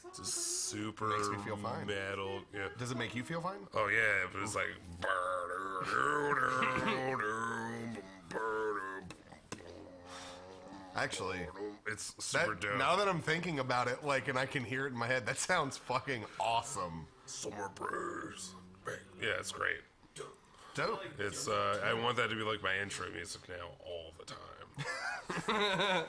It's just super Makes me feel fine. metal. Yeah. Does it make you feel fine? Oh yeah, but it's like. Actually, it's super dope. Now that I'm thinking about it, like, and I can hear it in my head, that sounds fucking awesome. Summer Breeze. Yeah, it's great. Dope. It's I want that to be like my intro music now all the time.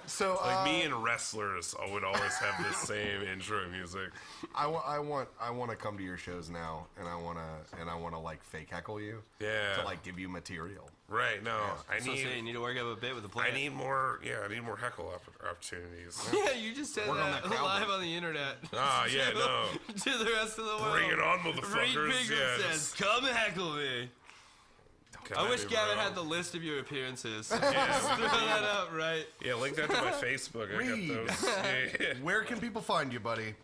So like me and wrestlers, I would always have the same intro music. I want to come to your shows now, and I want to like fake heckle you. Yeah. To like give you material. Right. No, Yeah. You need to work up a bit with the plan. I need more heckle opportunities. Yeah, you just said that live on the internet. Ah, yeah, no. To the rest of the world. Bring it on, motherfuckers. Reid Pegram says, "Come heckle me." I wish Gavin had the list of your appearances. Just throw that up, right? Yeah, link that to my Facebook. I Reid, got those. Yeah. Where can people find you, buddy?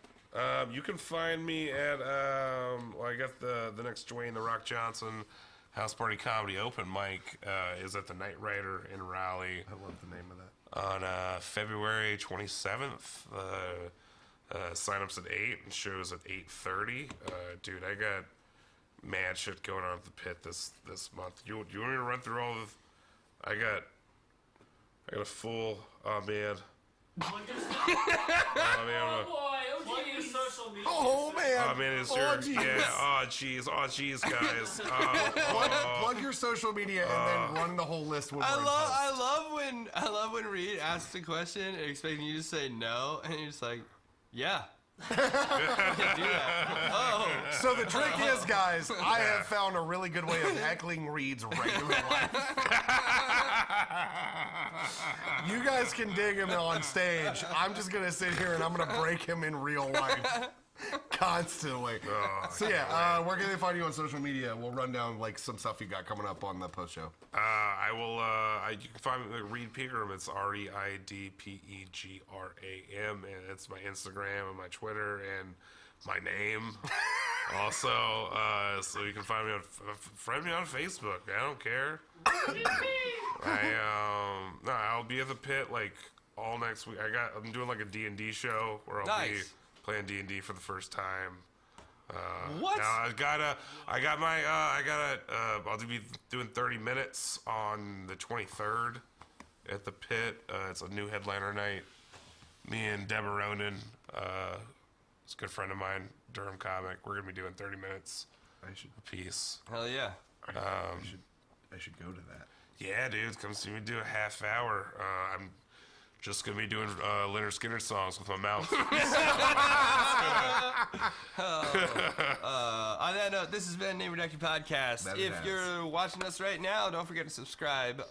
You can find me at I got the next Dwayne The Rock Johnson House Party Comedy open mic is at the Night Rider in Raleigh. I love the name of that. On February 27th. Sign-ups at 8 and shows at 8:30. Dude, I got mad shit going on at the pit this month. You want me to run through all of? I got a full. Oh man. Oh boy, Plug your social media. Oh man. Oh man, it's geez. Oh jeez, guys. Plug your social media and then run the whole list. I love when Reid asks a question expecting you to say no, and you're just like, yeah. Do that. Oh. So the trick is, guys, I have found a really good way of heckling Reid's regular life. You guys can dig him on stage. I'm just gonna sit here and I'm gonna break him in real life. Constantly. So yeah, where can they find you on social media? We'll run down like some stuff you got coming up on the post show. I will. You can find me at Reid Pegram. It's ReidPegram, and it's my Instagram and my Twitter and my name. Also, so you can find me on Facebook. I don't care. I'll be at the pit like all next week. I'm doing like a D&D show where I'll be playing D&D for the first time. What? Now I'll be doing 30 minutes on the 23rd at the pit. It's a new headliner night. Me and Deborah Ronan, it's a good friend of mine, Durham comic. We're gonna be doing 30 minutes a piece. Hell yeah. I should go to that. Yeah, dude, come see me do a half hour. I'm just gonna be doing Leonard Skinner songs with my mouth. On that note, this has been a Redacted Podcast. You're watching us right now, don't forget to subscribe.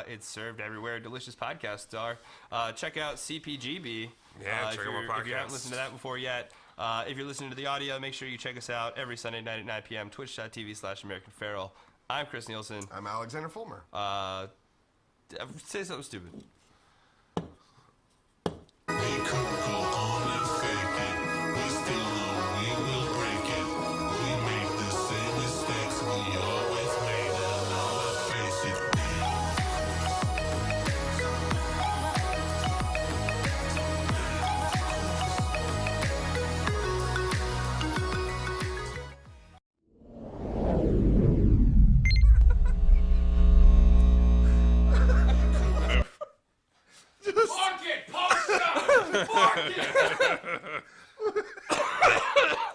It's served everywhere delicious podcasts are. Check out CPGB. Yeah, check out my podcast. If you haven't listened to that before yet. If you're listening to the audio, make sure you check us out every Sunday night at 9 p.m. Twitch.tv/American Feral. I'm Chris Nielsen. I'm Alexander Fulmer. Say something stupid.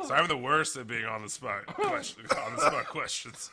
So I'm the worst at being on the spot questions.